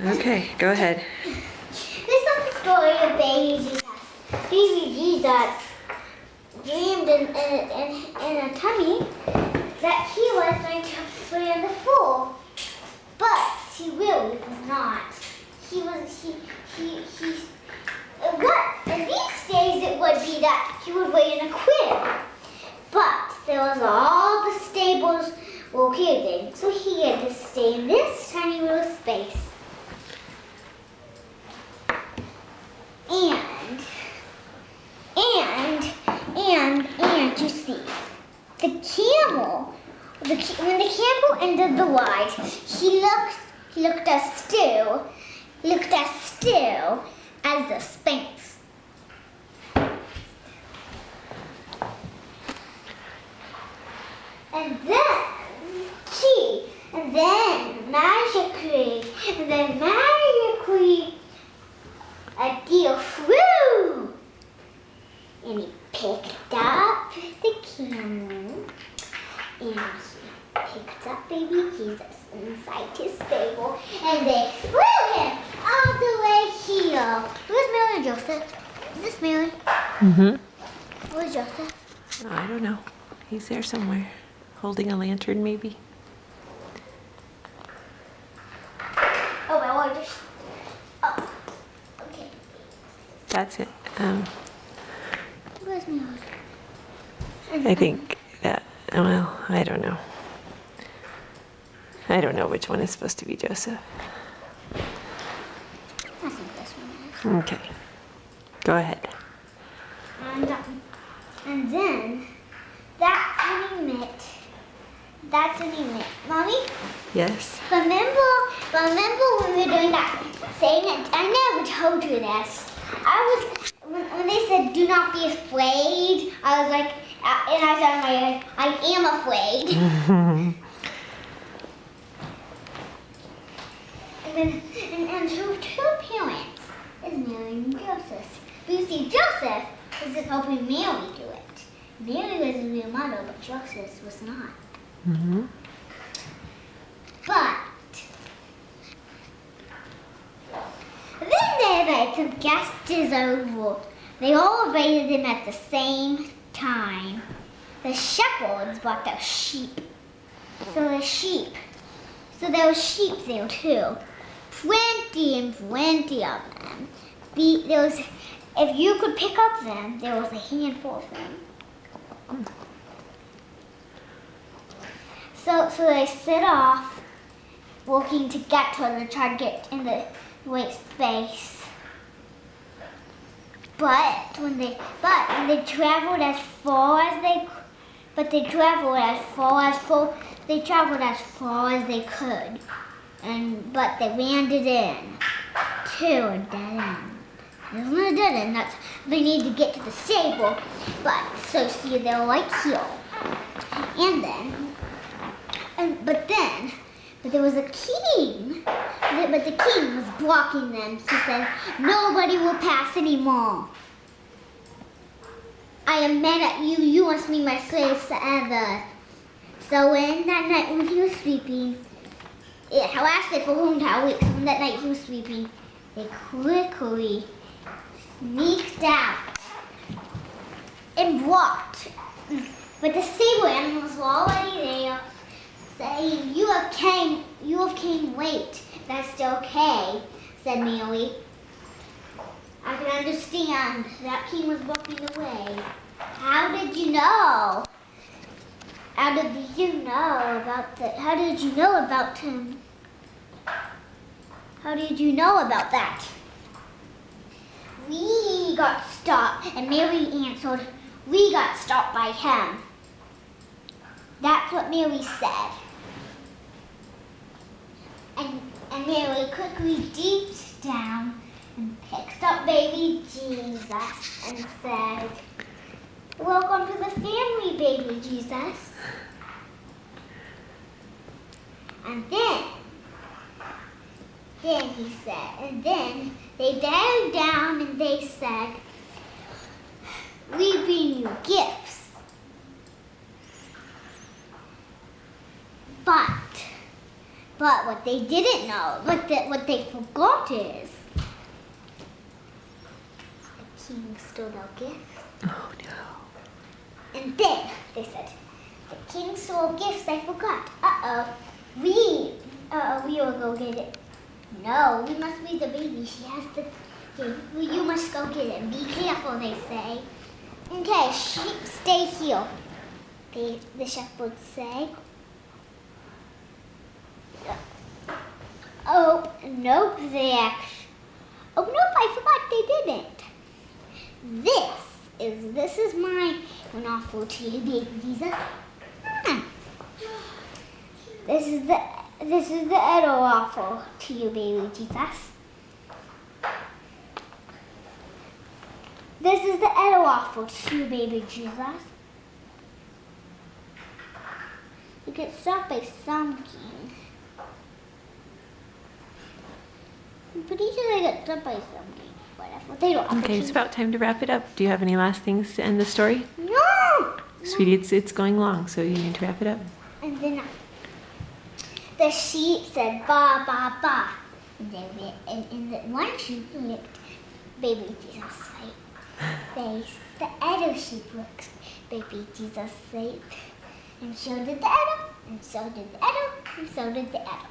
Okay, go ahead. This is the story of baby Jesus. Baby Jesus dreamed in a tummy that he was going to play on the floor, but he really was not. In these days it would be that he would wait in a crib, but there was all the stables located, so he had to stay in this tiny little space. And you see, when the camel entered the light, he looked as still as the Sphinx. And then magically, a deer flew, and he picked up the camel, and he picked up baby Jesus inside his stable, and they flew him all the way here. Where's Mary and Joseph? Is this Mary? Mm-hmm. Where's Joseph? I don't know. He's there somewhere, holding a lantern maybe. Oh, my Lord. Oh, okay. That's it. Where's Mary? I think that, well, I don't know. I don't know which one is supposed to be Joseph. I think this one is. Okay. Go ahead. And then, that's when he met. Mommy? Yes? Remember when we were doing that saying it? I never told you this. When they said do not be afraid, I was like, and I said in my head, I am afraid. and two parents is Mary and Joseph. But you see, Joseph was just helping Mary do it. Mary was a real mother, but Joseph was not. Mm-hmm. But then they invited some guests over. They all invited them at the same time. The shepherds brought their sheep. So there were sheep there too. Plenty of them. If you could pick up them, there was a handful of them. So they set off, walking to get to her to try to get in the right space. But when they traveled as far as they could, but they landed in to a dead end. It wasn't a dead end. They need to get to the stable. But so see, they're like here, but there was a king. But the king was blocking them. He said, "Nobody will pass anymore. I am mad at you. You must be my slaves forever." So that night when he was sleeping, it lasted for a whole entire week. So when that night he was sleeping, they quickly sneaked out and walked. But the stable animals were already there, saying, "You have came late." "That's still okay," said Mary. "I can understand. That king was walking away." How did you know? How did you know about him? How did you know about that? "We got stopped," and Mary answered, "We got stopped by him." That's what Mary said. And Mary quickly reached down and picked up baby Jesus and said, "Welcome to the family, baby Jesus." And then he said, and then they bowed down and they said, "We bring you gifts." But what they didn't know, what they forgot is the king stole our gifts. Oh no. And then they said, the king stole gifts, I forgot. We will go get it. No, we must be the baby. She has the gift. You must go get it. Be careful, they say. Okay, sheep, stay here. The shepherds say. Oh, nope, oh, nope, I forgot they didn't. This is my awful to you, baby Jesus. This is the other waffle to you, baby Jesus. This is the other waffle to you, baby Jesus. You get stopped by something. I'm pretty sure they get stopped by something. Whatever. They don't. Okay, it's about time to wrap it up. Do you have any last things to end the story? No! Sweetie, it's going long, so you need to wrap it up. And then the sheep said ba ba ba. And the one sheep licked baby Jesus' the other sheep licked baby Jesus' face. And so did the other, and so did the other, and so did the other.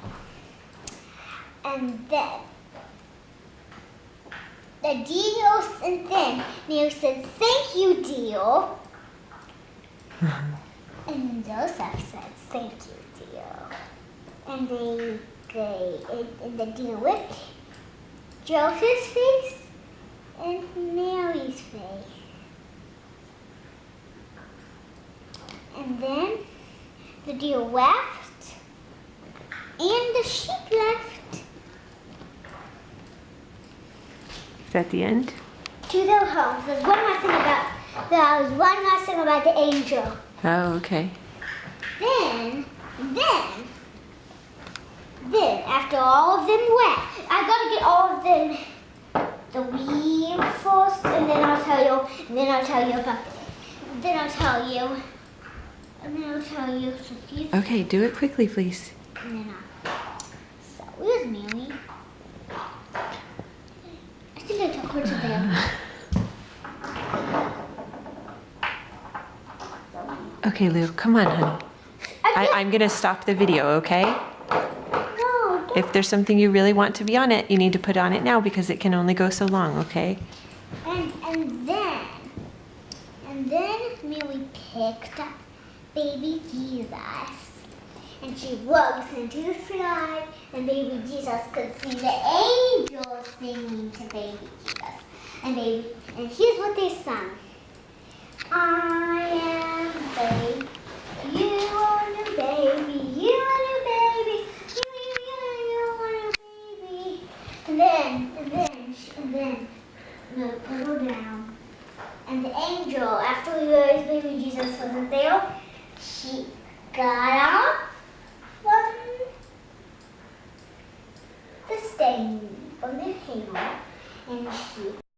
And then the Dio, and then Neil said, "Thank you, Dio." And Joseph said, "Thank you, Dio." And the Dio licked Joseph's face and Mary's face. And then the deer left, and the sheep left. Is that the end? To their homes. There's one last thing about the angel. Oh, okay. Then, after all of them went, I gotta get all of them the weave first, and then I'll tell you, so Okay, do it quickly, please. and then so where's Mary? I think I took her to bed. Okay, Lou, come on, honey. I'm gonna stop the video, okay? No, don't. If there's something you really want to be on it, you need to put on it now because it can only go so long, okay? And then Mary picked up baby Jesus, and she rose into the sky, and baby Jesus could see the angels singing to baby Jesus. And here's what they sung. I am baby, you are new baby, you are new baby, you are new baby. And then put her down. And the angel, after we realized baby Jesus wasn't there, she got up from the stain, from the hill, and she